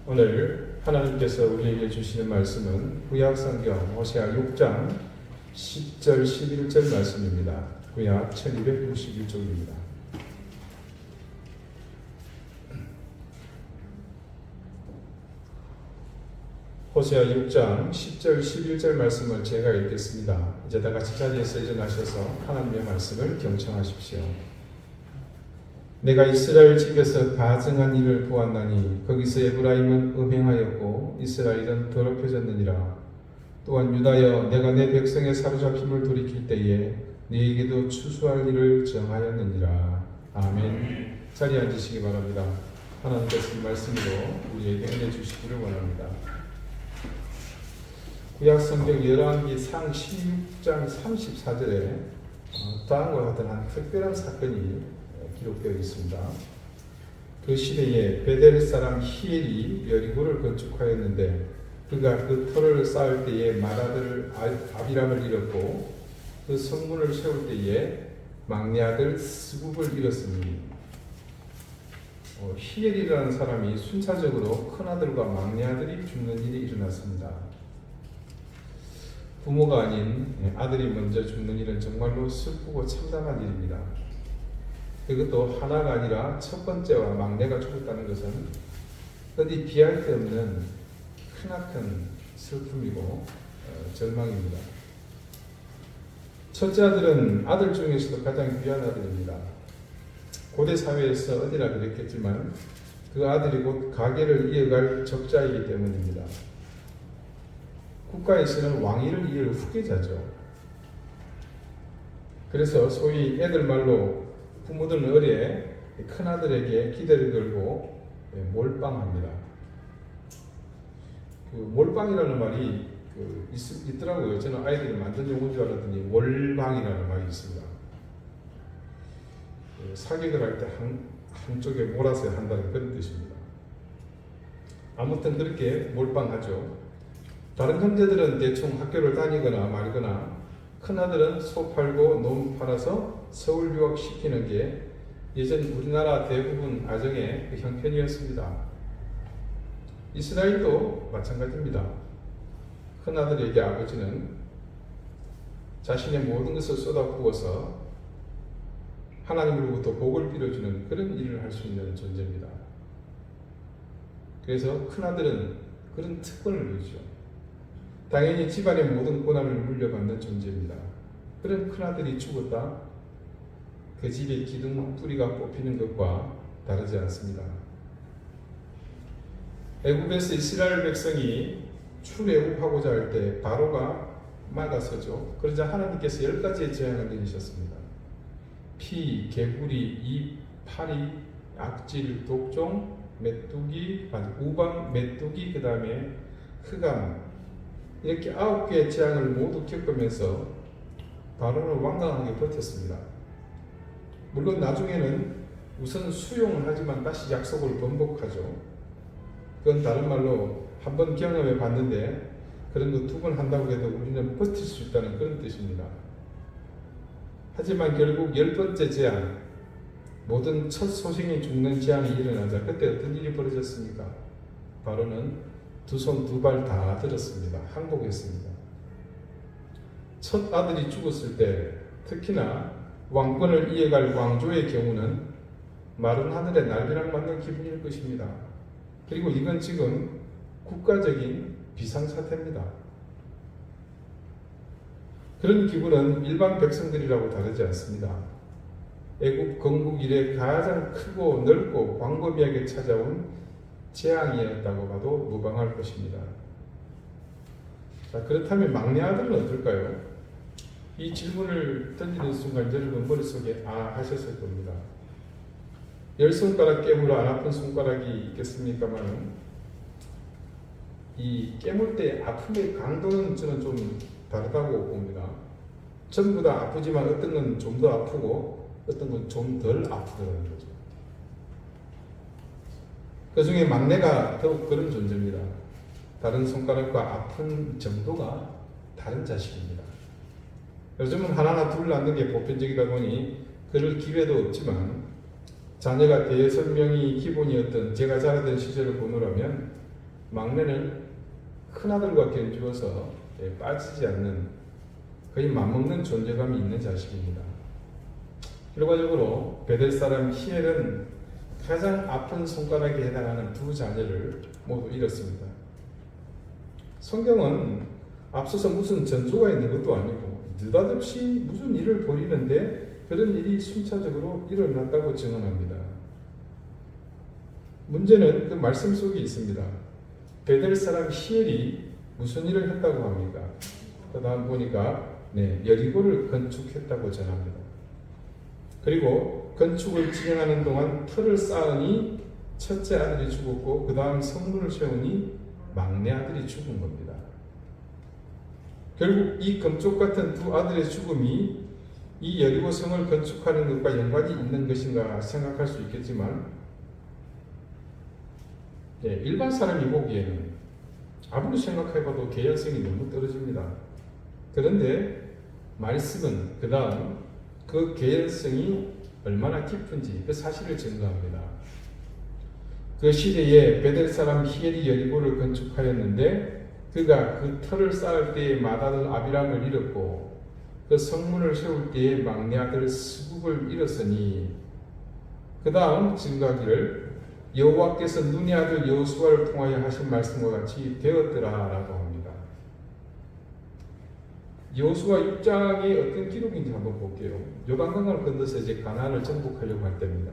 오늘 하나님께서 우리에게 주시는 말씀은 구약성경 호세아 6장 10절 11절 말씀입니다. 구약 1261쪽입니다. 호세아 6장 10절 11절 말씀을 제가 읽겠습니다. 이제 다 같이 자리에서 일어나셔서 하나님의 말씀을 경청하십시오. 내가 이스라엘 집에서 가증한 일을 보았나니 거기서 에브라임은 음행하였고 이스라엘은 더럽혀졌느니라. 또한 유다여, 내가 내 백성의 사로잡힘을 돌이킬 때에 네에게도 추수할 일을 정하였느니라. 아멘. 자리에 앉으시기 바랍니다. 하나님께서 이 말씀으로 우리에게 은혜 주시기를 원합니다. 구약성경 열왕기 상 16장 34절에 다음과 같은 한 특별한 사건이 기록되어 있습니다. 그 시대에 베델 사람 히엘이 여리고를 건축하였는데 그가 그 터를 쌓을 때에 맏아들 아비람을 잃었고 그 성문을 세울 때에 막내 아들 스굽을 잃었으니 히엘이라는 사람이 순차적으로 큰아들과 막내 아들이 죽는 일이 일어났습니다. 부모가 아닌 아들이 먼저 죽는 일은 정말로 슬프고 참담한 일입니다. 그것도 하나가 아니라 첫 번째와 막내가 죽었다는 것은 어디 비할 데 없는 크나큰 슬픔이고 절망입니다. 첫째 아들은 아들 중에서도 가장 귀한 아들입니다. 고대 사회에서 어디나 그랬겠지만 그 아들이 곧 가계를 이어갈 적자이기 때문입니다. 국가에서는 왕위를 이을 후계자죠. 그래서 소위 애들 말로 부모들은 어려 큰아들에게 기대를 걸고 몰빵합니다. 그 몰빵이라는 말이 있더라고요. 저는 아이들이 만든 용어인 줄 알았더니 몰방이라는 말이 있습니다. 사격을 할 때 한쪽에 몰아서 한다는 그런 뜻입니다. 아무튼 그렇게 몰빵하죠. 다른 형제들은 대충 학교를 다니거나 말거나 큰아들은 소 팔고 농 팔아서 서울 유학시키는 게 예전 우리나라 대부분 가정의 그 형편이었습니다. 이스라엘도 마찬가지입니다. 큰아들에게 아버지는 자신의 모든 것을 쏟아부어서 하나님으로부터 복을 빌어주는 그런 일을 할 수 있는 존재입니다. 그래서 큰아들은 그런 특권을 누리죠. 당연히 집안의 모든 권한을 물려받는 존재입니다. 그런 큰아들이 죽었다, 그 집의 기둥 뿌리가 뽑히는 것과 다르지 않습니다. 애굽에서 이스라엘 백성이 출애굽하고자 할 때 바로가 막아서죠. 그러자 하나님께서 10가지의 재앙을 내리셨습니다. 피, 개구리, 입, 파리, 악질, 독종, 메뚜기, 우방, 메뚜기, 그 다음에 흑암, 이렇게 9개의 재앙을 모두 겪으면서 바로는 완강하게 버텼습니다. 물론 나중에는 우선 수용을 하지만 다시 약속을 번복하죠. 그건 다른 말로 한 번 경험해 봤는데 그런 거 2번 한다고 해도 우리는 버틸 수 있다는 그런 뜻입니다. 하지만 결국 10번째 재앙, 모든 첫 소생이 죽는 재앙이 일어나자 그때 어떤 일이 벌어졌습니까? 바로는 2손 2발 다 들었습니다. 항복했습니다. 첫 아들이 죽었을 때 특히나 왕권을 이어갈 왕조의 경우는 마른 하늘에 날벼락 맞는 기분일 것입니다. 그리고 이건 지금 국가적인 비상사태입니다. 그런 기분은 일반 백성들이라고 다르지 않습니다. 애굽 건국 이래 가장 크고 넓고 광범위하게 찾아온 재앙이었다고 봐도 무방할 것입니다. 자, 그렇다면 막내 아들은 어떨까요? 이 질문을 던지는 순간 여러분 머릿속에 하셨을 겁니다. 10손가락 깨물어 안 아픈 손가락이 있겠습니까만 이 깨물 때 아픔의 강도는 저는 좀 다르다고 봅니다. 전부 다 아프지만 어떤 건 좀 더 아프고 어떤 건 좀 덜 아프더라는 거죠. 그 중에 막내가 더욱 그런 존재입니다. 다른 손가락과 아픈 정도가 다른 자식입니다. 요즘은 하나나 둘 낳는 게 보편적이다 보니 그럴 기회도 없지만 자녀가 대설명이 기본이었던 제가 자라던 시절을 보노라면 막내는 큰아들과 견주어서 빠지지 않는 거의 맞먹는 존재감이 있는 자식입니다. 결과적으로 베델 사람 히엘은 가장 아픈 손가락에 해당하는 두 자녀를 모두 잃었습니다. 성경은 앞서서 무슨 전조가 있는 것도 아니고 느닷없이 무슨 일을 벌이는데 그런 일이 순차적으로 일어났다고 증언합니다. 문제는 그 말씀 속에 있습니다. 베델 사람 히엘이 무슨 일을 했다고 합니까? 그 다음 보니까 여리고를 건축했다고 전합니다. 그리고 건축을 진행하는 동안 틀을 쌓으니 첫째 아들이 죽었고 그 다음 성문을 세우니 막내 아들이 죽은 겁니다. 결국 이 금쪽 같은 두 아들의 죽음이 이 여리고 성을 건축하는 것과 연관이 있는 것인가 생각할 수 있겠지만 일반 사람이 보기에는 아무리 생각해봐도 개연성이 너무 떨어집니다. 그런데 말씀은 그 다음 그 개연성이 얼마나 깊은지 그 사실을 증거합니다. 그 시대에 베델 사람 히엘이 여리고를 건축하였는데 그가 그 터를 쌓을 때에 맏아들 아비람을 잃었고 그 성문을 세울 때에 막내 아들 스국을 잃었으니 그 다음 증거하기를 여호와께서 눈의 아들 여호수아를 통하여 하신 말씀과 같이 되었더라라고 합니다. 여호수아 6장의 어떤 기록인지 한번 볼게요. 요단강을 건너서 이제 가나안을 정복하려고 할 때입니다.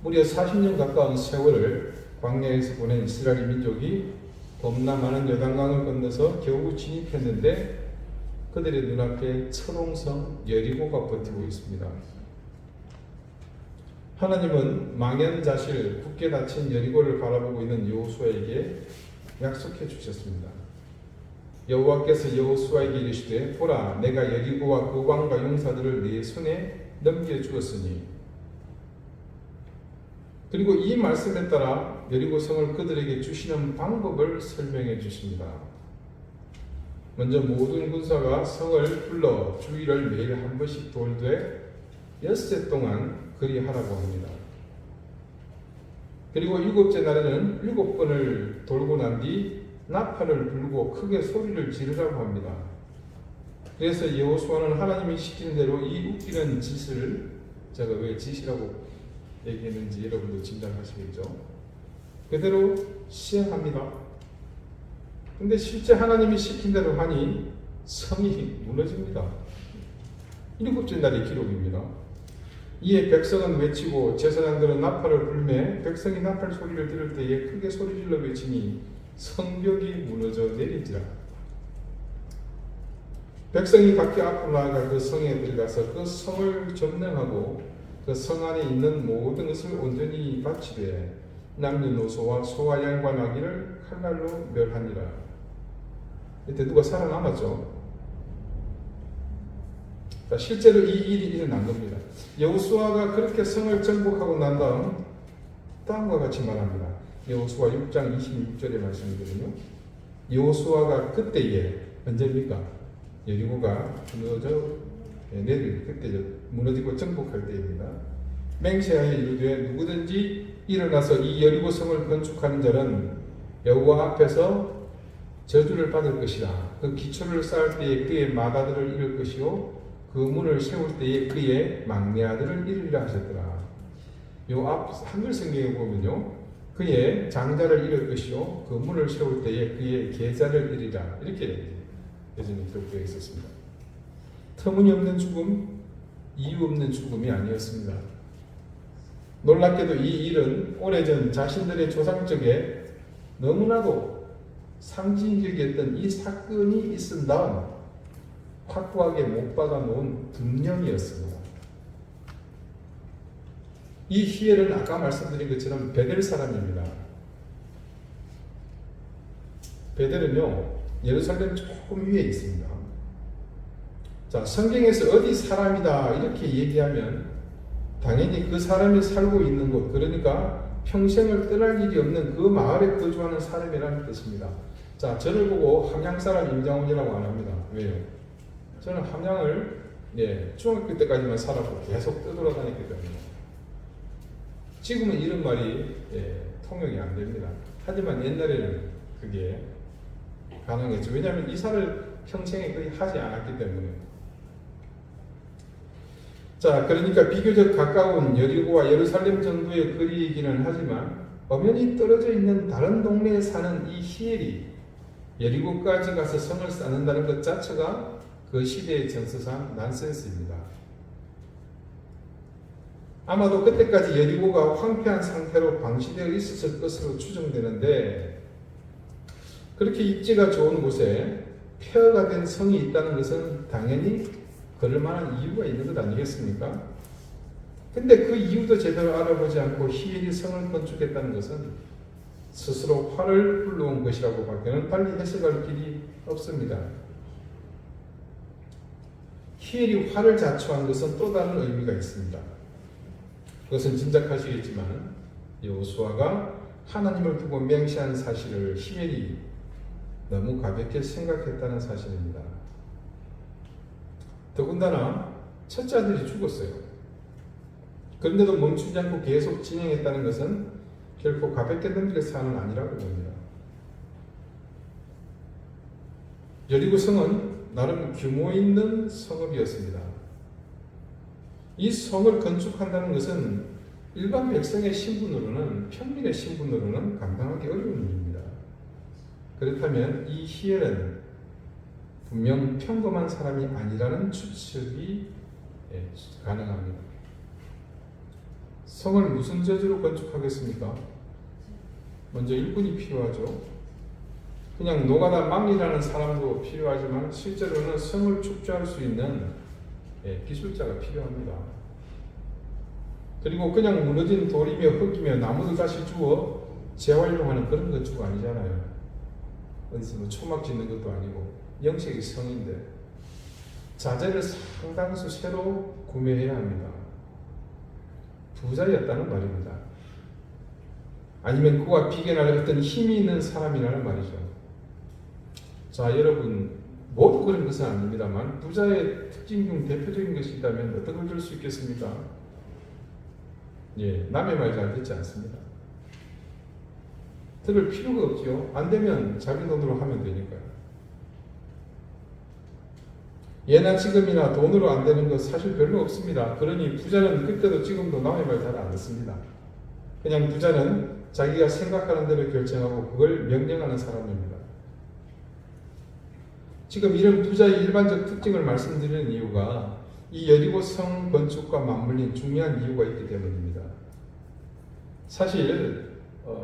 무려 40년 가까운 세월을 광야에서 보낸 이스라엘 민족이 범람 많은 요단강을 건너서 겨우 진입했는데 그들의 눈앞에 철옹성 여리고가 버티고 있습니다. 하나님은 망연자실 굳게 닫힌 여리고를 바라보고 있는 여호수아에게 약속해 주셨습니다. 여호와께서 여호수아에게 이르시되 보라 내가 여리고와 그 왕과 용사들을 네 손에 넘겨주었으니 그리고 이 말씀에 따라 여리고 성을 그들에게 주시는 방법을 설명해 주십니다. 먼저 모든 군사가 성을 불러 주위를 매일 한 번씩 돌되 6세 동안 그리하라고 합니다. 그리고 7째 날에는 7번을 돌고 난 뒤 나팔을 불고 크게 소리를 지르라고 합니다. 그래서 여호수아는 하나님이 시킨 대로 이 웃기는 짓을 제가 왜 짓이라고 얘기했는지 여러분도 짐작하시겠죠? 그대로 시행합니다. 근데 실제 하나님이 시킨 대로 하니 성이 무너집니다. 7째 날의 기록입니다. 이에 백성은 외치고 제사장들은 나팔을 불매 백성이 나팔 소리를 들을 때에 크게 소리질러 외치니 성벽이 무너져 내린지라. 백성이 각기 앞으로 나아가 그 성에 들어가서 그 성을 점령하고 그 성 안에 있는 모든 것을 온전히 바치되 남녀노소와 소와 양과 나귀를 칼날로 멸하니라. 이때 누가 살아남았죠? 실제로 이 일이 일어난 겁니다. 여호수아가 그렇게 성을 정복하고 난 다음 다음과 같이 말합니다. 여호수아 6장 26절의 말씀이거든요. 여호수아가 그때에 언제입니까? 여리고가 무너져 내릴 그때 무너지고 정복할 때입니다. 맹세하여 이르되 누구든지 일어나서 이 여리고 성을 건축하는 자는 여호와 앞에서 저주를 받을 것이라. 그 기초를 쌓을 때에 그의 맏아들을 잃을 것이요 그 문을 세울 때에 그의 막내 아들을 잃으리라 하셨더라. 요 앞 한글 성경에 보면요, 그의 장자를 잃을 것이요 그 문을 세울 때에 그의 계자를 잃으리라 이렇게 예전에 기록되어 있었습니다. 터무니없는 죽음, 이유 없는 죽음이 아니었습니다. 놀랍게도 이 일은 오래전 자신들의 조상 쪽에 너무나도 상징적이었던 이 사건이 있은 다음 확고하게 못 박아 놓은 분명이었습니다. 이 히엘은 아까 말씀드린 것처럼 베델 사람입니다. 베델은요, 예루살렘 조금 위에 있습니다. 자, 성경에서 어디 사람이다 이렇게 얘기하면 당연히 그 사람이 살고 있는 곳, 그러니까 평생을 떠날 일이 없는 그 마을에 거주하는 사람이라는 뜻입니다. 자, 저를 보고 함양 사람 임장훈이라고 안 합니다. 왜요? 저는 함양을 중학교 때까지만 살았고 계속 떠돌아다녔기 때문에 지금은 이런 말이 통용이 안 됩니다. 하지만 옛날에는 그게 가능했죠. 왜냐하면 이사를 평생에 거의 하지 않았기 때문에. 자, 그러니까 비교적 가까운 여리고와 예루살렘 정도의 거리이기는 하지만 엄연히 떨어져 있는 다른 동네에 사는 이 히엘이 여리고까지 가서 성을 쌓는다는 것 자체가 그 시대의 정서상 난센스입니다. 아마도 그때까지 여리고가 황폐한 상태로 방치되어 있었을 것으로 추정되는데, 그렇게 입지가 좋은 곳에 폐허가 된 성이 있다는 것은 당연히 그럴 만한 이유가 있는 것 아니겠습니까? 근데 그 이유도 제대로 알아보지 않고 히엘이 성을 건축했다는 것은 스스로 화를 불러온 것이라고 밖에는 빨리 해석할 길이 없습니다. 히엘이 화를 자초한 것은 또 다른 의미가 있습니다. 그것은 짐작하시겠지만 여호수아가 하나님을 두고 맹세한 사실을 히엘이 너무 가볍게 생각했다는 사실입니다. 더군다나 첫째 아들이 죽었어요. 그런데도 멈추지 않고 계속 진행했다는 것은 결코 가볍게 넘길 사안은 아니라고 봅니다. 여리고 성은 나름 규모 있는 성읍이었습니다. 이 성을 건축한다는 것은 일반 백성의 신분으로는, 평민의 신분으로는 감당하기 어려운 일입니다. 그렇다면 이 히엘은 분명 평범한 사람이 아니라는 추측이 가능합니다. 성을 무슨 저주로 건축하겠습니까? 먼저 일꾼이 필요하죠. 그냥 노가다 망이라는 사람도 필요하지만 실제로는 성을 축조할 수 있는 기술자가 필요합니다. 그리고 그냥 무너진 돌이며 흙이며 나무를 다시 주워 재활용하는 그런 건축가 아니잖아요. 어디서 뭐 초막 짓는 것도 아니고 영적인 성인데 자재를 상당수 새로 구매해야 합니다. 부자였다는 말입니다. 아니면 그와 비견할 어떤 힘이 있는 사람이라는 말이죠. 자, 여러분 모두 그런 것은 아닙니다만 부자의 특징 중 대표적인 것이 있다면 어떤 걸 들 수 있겠습니까? 남의 말 잘 듣지 않습니다. 들을 필요가 없지요. 안 되면 자기 돈으로 하면 되니까요. 예나 지금이나 돈으로 안 되는 거 사실 별로 없습니다. 그러니 부자는 그때도 지금도 남의 말 잘 안 듣습니다. 그냥 부자는 자기가 생각하는 대로 결정하고 그걸 명령하는 사람입니다. 지금 이런 부자의 일반적 특징을 말씀드리는 이유가 이 여리고 성 건축과 맞물린 중요한 이유가 있기 때문입니다. 사실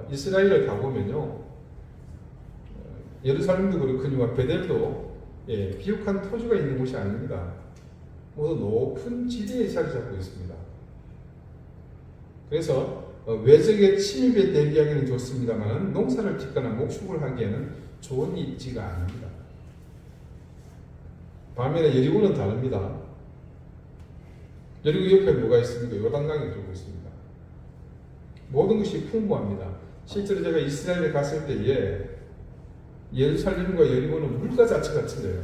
이스라엘을 가보면요, 예루살렘도 그렇거니와 베델도 비옥한 토지가 있는 곳이 아닙니다. 모두 높은 지대에 자리 잡고 있습니다. 그래서 외적의 침입에 대비하기는 좋습니다만 농사를 짓거나 목축을 하기에는 좋은 입지가 아닙니다. 반면에 여리고는 다릅니다. 여리고 옆에 뭐가 있습니까? 요단강이 흐르고 있습니다. 모든 것이 풍부합니다. 실제로 제가 이스라엘에 갔을 때에 예루살렘과 여리고는 물가 자체가 틀려요.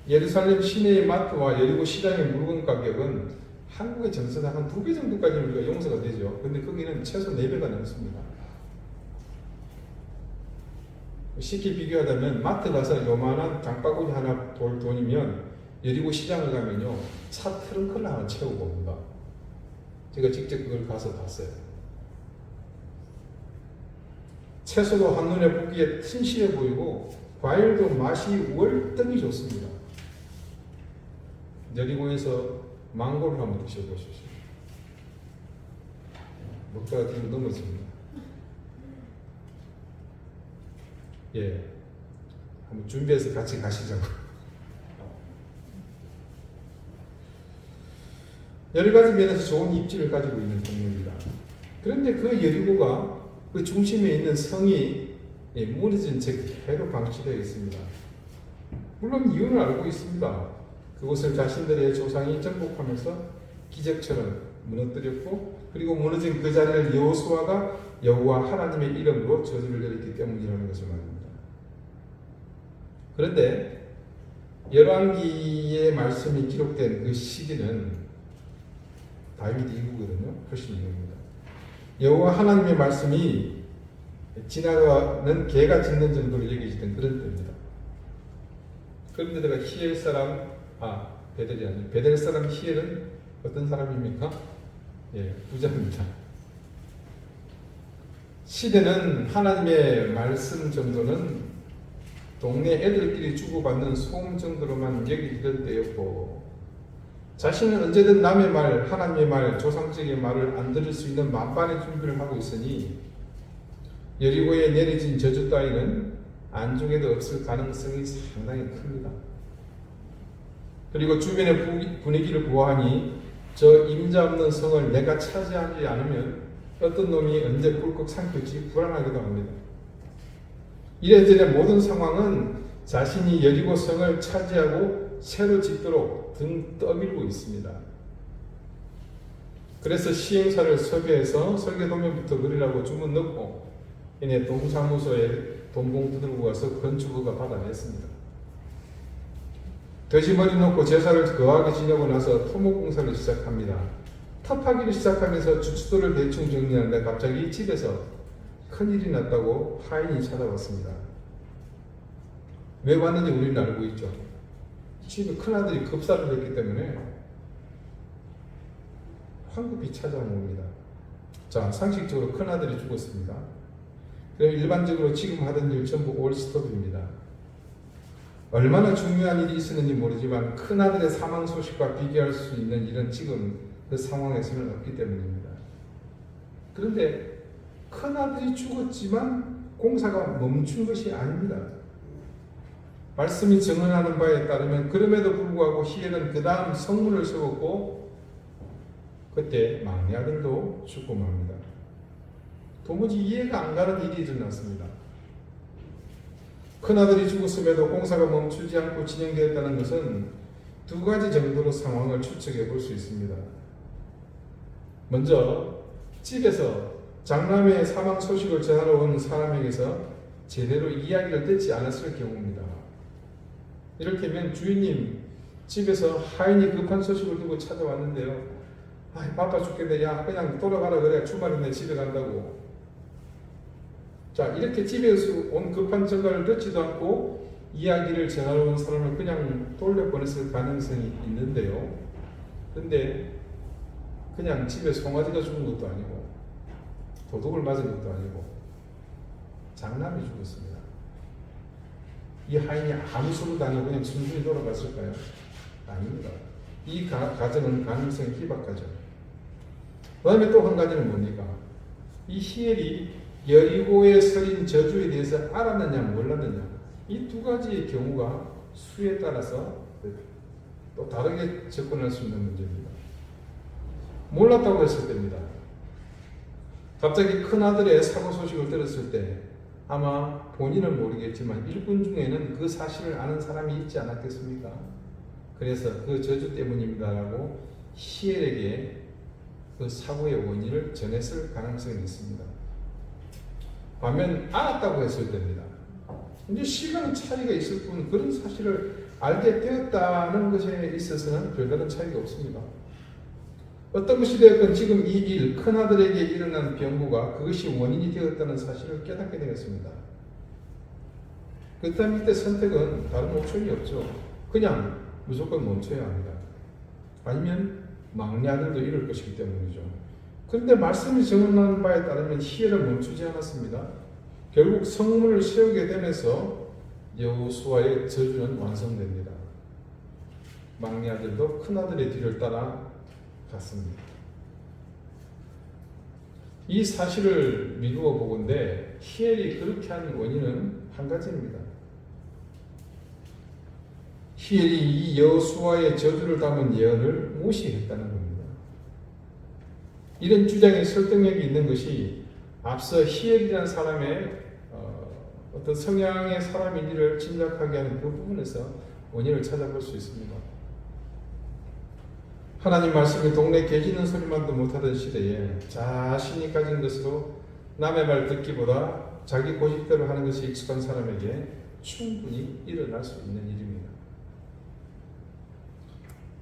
예루살렘 시내의 마트와 여리고 시장의 물건 가격은 한국의 정서당 한 2배 정도까지 우리가 용서가 되죠. 근데 거기는 최소 4배가 넘습니다. 쉽게 비교하자면 마트 가서 요만한 장바구니 하나 돌 돈이면 여리고 시장을 가면요, 차 트렁크를 하나 채우고 옵니다. 제가 직접 그걸 가서 봤어요. 채소도 한눈에 보기에 튼실해 보이고 과일도 맛이 월등히 좋습니다. 여리고에서 망고를 한번 드셔보십시오. 먹다가 뒤로 넘어집니다. 한번 준비해서 같이 가시자고. 여러 가지 면에서 좋은 입지를 가지고 있는 동네입니다. 그런데 그 여리고가 그 중심에 있는 성이 무너진 채 그대로 방치되어 있습니다. 물론 이유는 알고 있습니다. 그곳을 자신들의 조상이 정복하면서 기적처럼 무너뜨렸고, 그리고 무너진 그 자리를 여호수아가 여호와 하나님의 이름으로 저주를 내렸기 때문이라는 것을 말합니다. 그런데 열왕기의 말씀이 기록된 그 시기는 다윗 이후거든요. 훨씬 이후입니다. 여호와 하나님의 말씀이 지나가는 개가 짖는 정도로 여겨지던 그런 때입니다. 그런데다가 히엘 사람, 베델이 아니고 베델 사람 히엘은 어떤 사람입니까? 예, 부자입니다. 시대는 하나님의 말씀 정도는 동네 애들끼리 주고받는 소음 정도로만 여기던 때였고, 자신은 언제든 남의 말, 하나님의 말, 조상적인 말을 안 들을 수 있는 만반의 준비를 하고 있으니 여리고에 내려진 저주 따위는 안중에도 없을 가능성이 상당히 큽니다. 그리고 주변의 분위기를 보아하니 저 임자 없는 성을 내가 차지하지 않으면 어떤 놈이 언제 꿀꺽 삼킬지 불안하기도 합니다. 이래저래 모든 상황은 자신이 여리고 성을 차지하고 새로 짓도록 등 떠밀고 있습니다. 그래서 시행사를 섭외해서 설계도면부터 그리라고 주문 넣고 이내 동사무소에 돈봉투 들고 가서 건축허가 받아냈습니다. 돼지머리 놓고 제사를 거하게 지내고 나서 토목공사를 시작합니다. 탑하기를 시작하면서 주춧돌을 대충 정리하는데 갑자기 집에서 큰일이 났다고 하인이 찾아왔습니다. 왜 왔는지 우리는 알고 있죠. 집에 큰아들이 급사를 했기 때문에 황급히 찾아옵니다. 자, 상식적으로 큰아들이 죽었습니다. 그럼 일반적으로 지금 하던 일 전부 올스톱입니다. 얼마나 중요한 일이 있었는지 모르지만 큰아들의 사망 소식과 비교할 수 있는 일은 지금 그 상황에서는 없기 때문입니다. 그런데 큰아들이 죽었지만 공사가 멈춘 것이 아닙니다. 말씀이 증언하는 바에 따르면 그럼에도 불구하고 히엘은 그 다음 성문을 세웠고 그때 막내 아들도 죽고 맙니다. 도무지 이해가 안 가는 일이 일어났습니다. 큰아들이 죽었음에도 공사가 멈추지 않고 진행되었다는 것은 두 가지 정도로 상황을 추측해 볼 수 있습니다. 먼저 집에서 장남의 사망 소식을 전하러 온 사람에게서 제대로 이야기를 듣지 않았을 경우입니다. 이를테면 주인님 집에서 하인이 급한 소식을 두고 찾아왔는데요. 바빠 죽겠네. 야 그냥 돌아가라 그래. 주말인데 집에 간다고. 자, 이렇게 집에서 온 급한 전가를 듣지도 않고 이야기를 전하러 온 사람을 그냥 돌려보냈을 가능성이 있는데요. 근데 그냥 집에 송아지가 죽은 것도 아니고 도둑을 맞은 것도 아니고 장남이 죽었습니다. 이 하인이 아무 소리도 안 하고 그냥 순순히 돌아갔을까요? 아닙니다. 이 가정은 가능성이 희박하죠. 그 다음에 또 한 가지는 뭡니까? 이 히엘이 여리고에 서린 저주에 대해서 알았느냐 몰랐느냐, 이 두 가지의 경우가 수에 따라서 또 다르게 접근할 수 있는 문제입니다. 몰랐다고 했을 때입니다. 갑자기 큰아들의 사고 소식을 들었을 때 아마 본인은 모르겠지만 일꾼 중에는 그 사실을 아는 사람이 있지 않았겠습니까? 그래서 그 저주 때문입니다라고 히엘에게 그 사고의 원인을 전했을 가능성이 있습니다. 반면 알았다고 했을 때입니다. 이제 시간 차이가 있을 뿐 그런 사실을 알게 되었다는 것에 있어서는 별다른 차이가 없습니다. 어떤 것이 되었건 지금 이 일, 큰아들에게 일어난 병고가 그것이 원인이 되었다는 사실을 깨닫게 되었습니다. 그렇다면 이때 선택은 다른 옵션이 없죠. 그냥 무조건 멈춰야 합니다. 아니면 막내 아들도 이럴 것이기 때문이죠. 그런데 말씀이 정언하는 바에 따르면 히엘은 멈추지 않았습니다. 결국 성문을 세우게 되면서 여호수아의 저주는 완성됩니다. 막내 아들도 큰 아들의 뒤를 따라 갔습니다. 이 사실을 미루어 보건대 히엘이 그렇게 한 원인은 한 가지입니다. 히엘이 이 여호수아의 저주를 담은 예언을 무시했다는 겁니다. 이런 주장에 설득력이 있는 것이 앞서 히엘이라는 사람의 어떤 성향의 사람인지를 짐작하게 하는 그 부분에서 원인을 찾아볼 수 있습니다. 하나님 말씀이 동네 개 짖는 소리만도 못하던 시대에 자신이 가진 것으로 남의 말 듣기보다 자기 고집대로 하는 것이 익숙한 사람에게 충분히 일어날 수 있는 일입니다.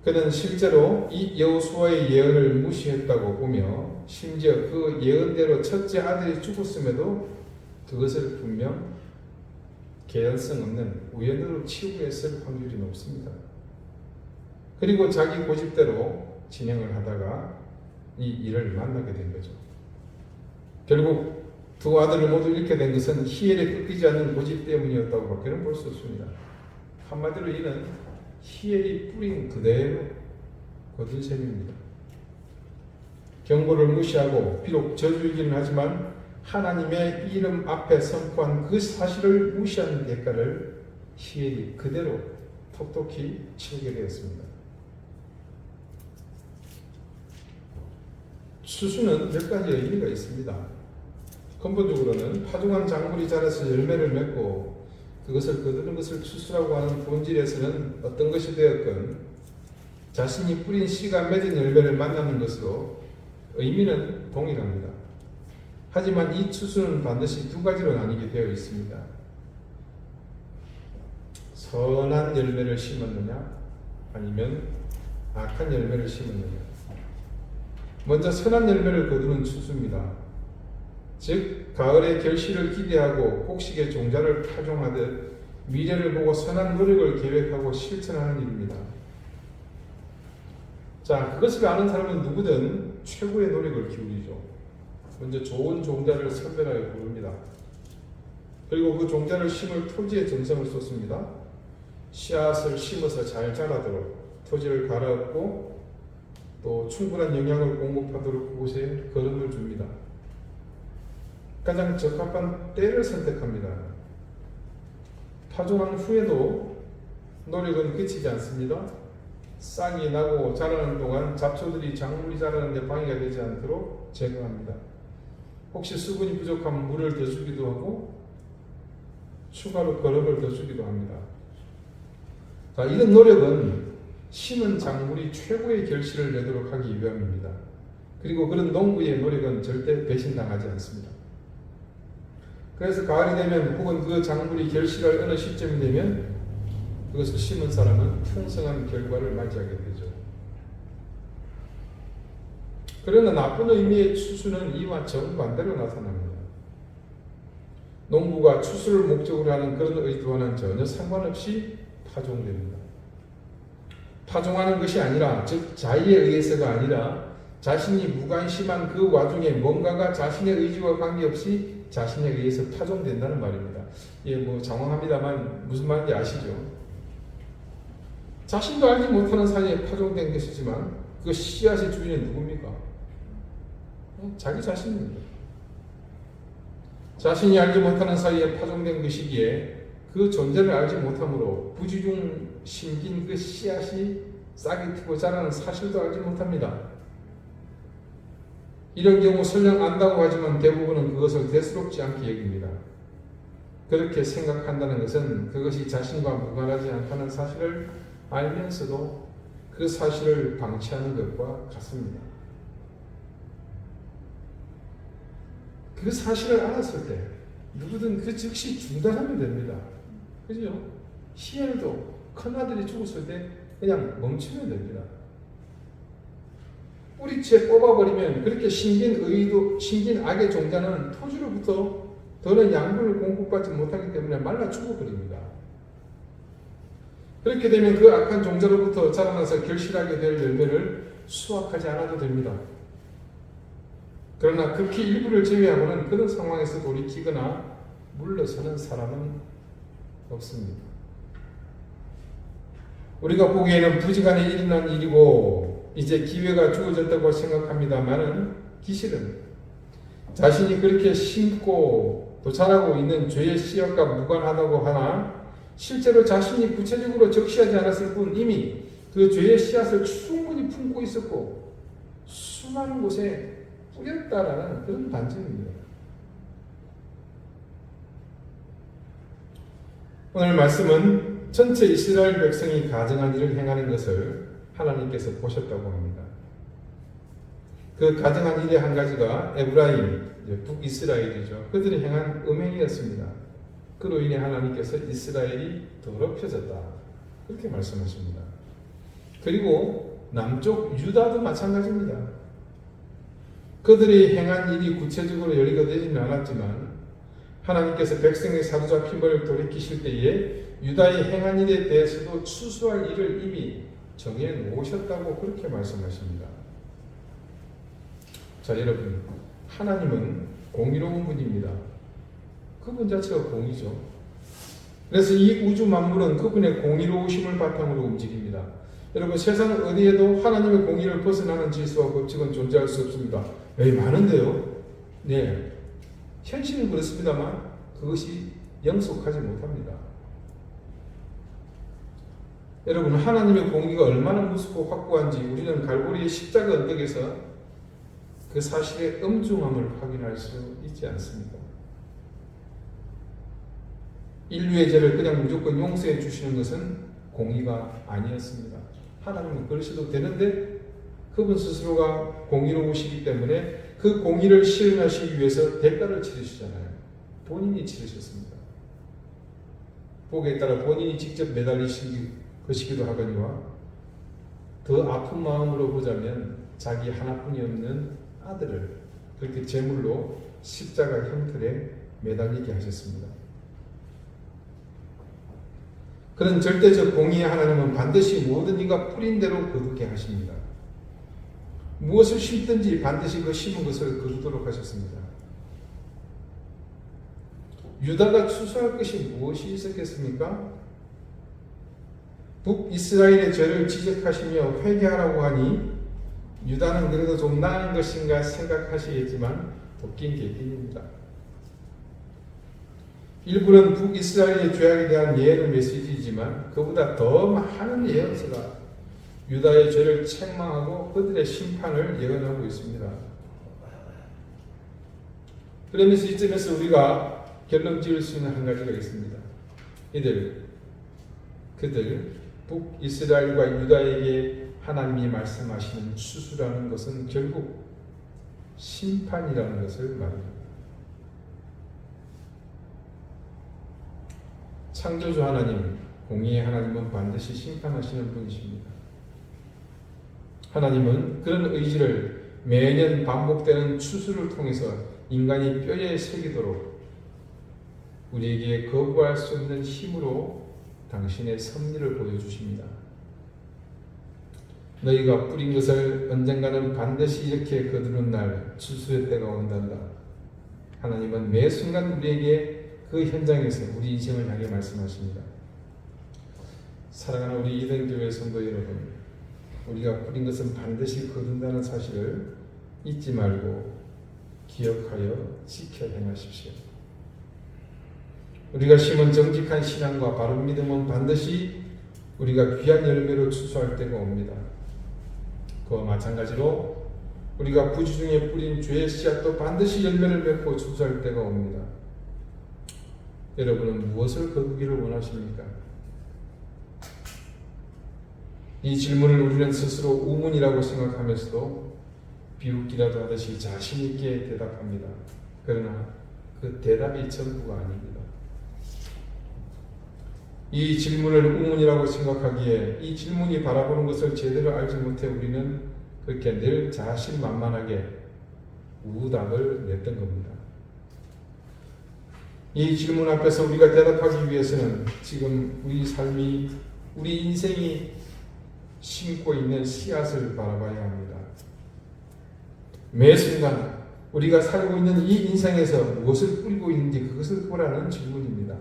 그는 실제로 이 여호수아의 예언을 무시했다고 보며 심지어 그 예언대로 첫째 아들이 죽었음에도 그것을 분명 개연성 없는 우연으로 치부했을 확률이 높습니다. 그리고 자기 고집대로 진행을 하다가 이 일을 만나게 된 거죠. 결국 두 아들을 모두 잃게 된 것은 희엘에 꺾이지 않는 고집 때문이었다고 밖에는 볼 수 없습니다. 한마디로 이는 희엘이 뿌린 그대로 거둔 셈입니다. 경고를 무시하고 비록 저주이기는 하지만 하나님의 이름 앞에 선포한 그 사실을 무시하는 대가를 희엘이 그대로 톡톡히 치르게 되었습니다. 추수는 몇 가지 의미가 있습니다. 근본적으로는 파종한 작물이 자라서 열매를 맺고 그것을 거두는 것을 추수라고 하는 본질에서는 어떤 것이 되었건 자신이 뿌린 씨가 맺은 열매를 만나는 것으로 의미는 동일합니다. 하지만 이 추수는 반드시 두 가지로 나뉘게 되어 있습니다. 선한 열매를 심었느냐 아니면 악한 열매를 심었느냐. 먼저 선한 열매를 거두는 추수입니다. 즉 가을의 결실을 기대하고 곡식의 종자를 파종하듯 미래를 보고 선한 노력을 계획하고 실천하는 일입니다. 자, 그것을 아는 사람은 누구든 최고의 노력을 기울이죠. 먼저 좋은 종자를 선별하여 고릅니다. 그리고 그 종자를 심을 토지에 정성을 쏟습니다. 씨앗을 심어서 잘 자라도록 토지를 갈아엎고 또 충분한 영양을 공급하도록 그곳에 거름을 줍니다. 가장 적합한 때를 선택합니다. 파종한 후에도 노력은 그치지 않습니다. 싹이 나고 자라는 동안 잡초들이 작물이 자라는 데 방해가 되지 않도록 제거합니다. 혹시 수분이 부족하면 물을 더 주기도 하고 추가로 거름을 더 주기도 합니다. 자, 이런 노력은 심은 작물이 최고의 결실을 내도록 하기 위함입니다. 그리고 그런 농부의 노력은 절대 배신당하지 않습니다. 그래서 가을이 되면 혹은 그 작물이 결실할 어느 시점이 되면 그것을 심은 사람은 풍성한 결과를 맞이하게 되죠. 그러나 나쁜 의미의 추수는 이와 정반대로 나타납니다. 농부가 추수를 목적으로 하는 그런 의도와는 전혀 상관없이 파종됩니다. 파종하는 것이 아니라, 즉 자의에 의해서가 아니라 자신이 무관심한 그 와중에 뭔가가 자신의 의지와 관계없이 자신에 의해서 파종된다는 말입니다. 예, 뭐 장황합니다만 무슨 말인지 아시죠? 자신도 알지 못하는 사이에 파종된 것이지만 그 씨앗의 주인은 누굽니까? 자기 자신입니다. 자신이 알지 못하는 사이에 파종된 것이기에 그 존재를 알지 못하므로 부지중 심긴 그 씨앗이 싹이 트고 자라는 사실도 알지 못합니다. 이런 경우 설령 안다고 하지만 대부분은 그것을 대수롭지 않게 여깁니다. 그렇게 생각한다는 것은 그것이 자신과 무관하지 않다는 사실을 알면서도 그 사실을 방치하는 것과 같습니다. 그 사실을 알았을 때 누구든 그 즉시 중단하면 됩니다. 그죠? 희엘도 큰아들이 죽었을 때 그냥 멈추면 됩니다. 뿌리채 뽑아버리면 그렇게 심긴 악의 종자는 토지로부터 더는 양분을 공급받지 못하기 때문에 말라 죽어버립니다. 그렇게 되면 그 악한 종자로부터 자라나서 결실하게 될 열매를 수확하지 않아도 됩니다. 그러나 극히 일부를 제외하고는 그런 상황에서 돌이키거나 물러서는 사람은 없습니다. 우리가 보기에는 부지간에 일어난 일이고 이제 기회가 주어졌다고 생각합니다마는 기실은 자신이 그렇게 심고 또 자라고 있는 죄의 씨앗과 무관하다고 하나 실제로 자신이 구체적으로 적시하지 않았을 뿐 이미 그 죄의 씨앗을 충분히 품고 있었고 수많은 곳에 뿌렸다라는 그런 반증입니다. 오늘 말씀은 전체 이스라엘 백성이 가증한 일을 행하는 것을 하나님께서 보셨다고 합니다. 그 가증한 일의 한 가지가 에브라임, 북이스라엘이죠. 그들이 행한 음행이었습니다. 그로 인해 하나님께서 이스라엘이 더럽혀졌다. 그렇게 말씀하십니다. 그리고 남쪽 유다도 마찬가지입니다. 그들이 행한 일이 구체적으로 열리게 되지는 않았지만 하나님께서 백성의 사로잡힘을 돌이키실 때에 유다의 행한 일에 대해서도 추수할 일을 이미 정해 놓으셨다고 그렇게 말씀하십니다. 자, 여러분, 하나님은 공의로운 분입니다. 그분 자체가 공의죠. 그래서 이 우주 만물은 그분의 공의로우심을 바탕으로 움직입니다. 여러분, 세상 어디에도 하나님의 공의를 벗어나는 질서와 법칙은 존재할 수 없습니다. 많은데요. 네, 현실은 그렇습니다만 그것이 영속하지 못합니다. 여러분, 하나님의 공의가 얼마나 무섭고 확고한지 우리는 갈보리의 십자가 언덕에서 그 사실의 엄중함을 확인할 수 있지 않습니까? 인류의 죄를 그냥 무조건 용서해 주시는 것은 공의가 아니었습니다. 하나님은 그러셔도 되는데 그분 스스로가 공의로우시기 때문에 그 공의를 실현하시기 위해서 대가를 치르시잖아요. 본인이 치르셨습니다. 복에 따라 본인이 직접 매달리신 것이기도 하거니와 더 아픈 마음으로 보자면 자기 하나뿐이 없는 아들을 그렇게 제물로 십자가 형틀에 매달리게 하셨습니다. 그런 절대적 공의의 하나님은 반드시 모든 이가 뿌린 대로 거두게 하십니다. 무엇을 심든지 반드시 그 심은 것을 거두도록 하셨습니다. 유다가 추수할 것이 무엇이 있었겠습니까? 북이스라엘의 죄를 지적하시며 회개하라고 하니 유다는 그래도 좀 나은 것인가 생각하시겠지만 도끼인 개끼입니다. 일부는 북이스라엘의 죄악에 대한 예언의 메시지이지만 그보다 더 많은 예언서가 유다의 죄를 책망하고 그들의 심판을 예언하고 있습니다. 그러면서 이점에서 우리가 결론 지을 수 있는 한 가지가 있습니다. 그들 북이스라엘과 유다에게 하나님이 말씀하시는 추수라는 것은 결국 심판이라는 것을 말합니다. 창조주 하나님, 공의의 하나님은 반드시 심판하시는 분이십니다. 하나님은 그런 의지를 매년 반복되는 추수를 통해서 인간이 뼈에 새기도록 우리에게 거부할 수 없는 힘으로 당신의 섭리를 보여주십니다. 너희가 뿌린 것을 언젠가는 반드시 이렇게 거두는 날 추수의 때가 온단다. 하나님은 매 순간 우리에게 그 현장에서 우리 인생을 향해 말씀하십니다. 사랑하는 우리 이등교회 성도 여러분, 우리가 뿌린 것은 반드시 거둔다는 사실을 잊지 말고 기억하여 지켜 행하십시오. 우리가 심은 정직한 신앙과 바른 믿음은 반드시 우리가 귀한 열매로 추수할 때가 옵니다. 그와 마찬가지로 우리가 부지 중에 뿌린 죄의 씨앗도 반드시 열매를 맺고 추수할 때가 옵니다. 여러분은 무엇을 거두기를 원하십니까? 이 질문을 우리는 스스로 우문이라고 생각하면서도 비웃기라도 하듯이 자신 있게 대답합니다. 그러나 그 대답이 전부가 아닙니다. 이 질문을 우문이라고 생각하기에 이 질문이 바라보는 것을 제대로 알지 못해 우리는 그렇게 늘 자신만만하게 우답을 냈던 겁니다. 이 질문 앞에서 우리가 대답하기 위해서는 지금 우리 삶이, 우리 인생이 심고 있는 씨앗을 바라봐야 합니다. 매 순간 우리가 살고 있는 이 인생에서 무엇을 뿌리고 있는지 그것을 보라는 질문입니다.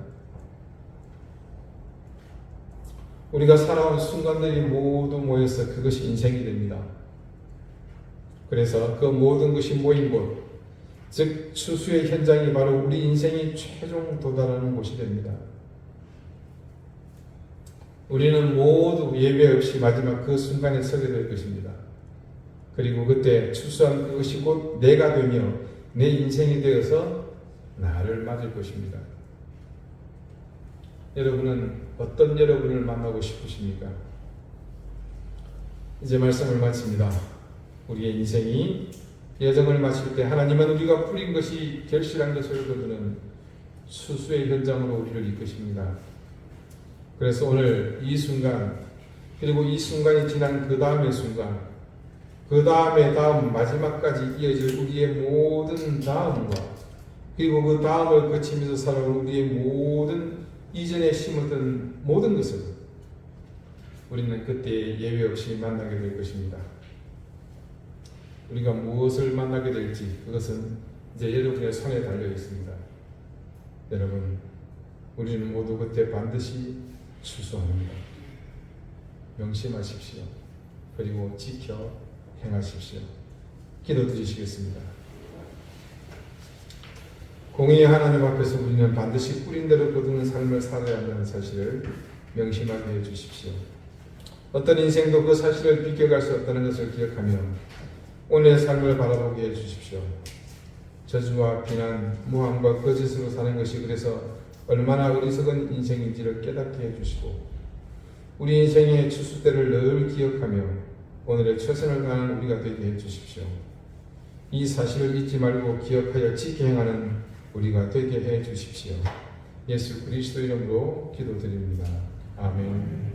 우리가 살아온 순간들이 모두 모여서 그것이 인생이 됩니다. 그래서 그 모든 것이 모인 곳, 즉 추수의 현장이 바로 우리 인생이 최종 도달하는 곳이 됩니다. 우리는 모두 예외 없이 마지막 그 순간에 서게 될 것입니다. 그리고 그때 추수한 그것이 곧 내가 되며 내 인생이 되어서 나를 맞을 것입니다. 여러분은 어떤 여러분을 만나고 싶으십니까? 이제 말씀을 마칩니다. 우리의 인생이 여정을 마칠 때 하나님은 우리가 뿌린 것이 결실한 것을 거두는 수수의 현장으로 우리를 이끄십니다. 그래서 오늘 이 순간 그리고 이 순간이 지난 그 다음의 순간, 그 다음의 다음, 마지막까지 이어질 우리의 모든 다음과 그리고 그 다음을 거치면서 살아온 우리의 모든 이전에 심었던 모든 것을 우리는 그때 예외 없이 만나게 될 것입니다. 우리가 무엇을 만나게 될지 그것은 이제 여러분의 손에 달려 있습니다. 여러분, 우리는 모두 그때 반드시 추수합니다. 명심하십시오. 그리고 지켜 행하십시오. 기도드리시겠습니다. 공의의 하나님 앞에서 우리는 반드시 뿌린 대로 거두는 삶을 살아야 한다는 사실을 명심하게 해주십시오. 어떤 인생도 그 사실을 비껴갈 수 없다는 것을 기억하며 오늘의 삶을 바라보게 해주십시오. 저주와 비난, 무함과 거짓으로 사는 것이 그래서 얼마나 어리석은 인생인지를 깨닫게 해주시고 우리 인생의 추수 때를 늘 기억하며 오늘의 최선을 다하는 우리가 되게 해주십시오. 이 사실을 잊지 말고 기억하여 지켜 행하는 우리가 되게 해주십시오. 예수 그리스도 이름으로 기도드립니다. 아멘.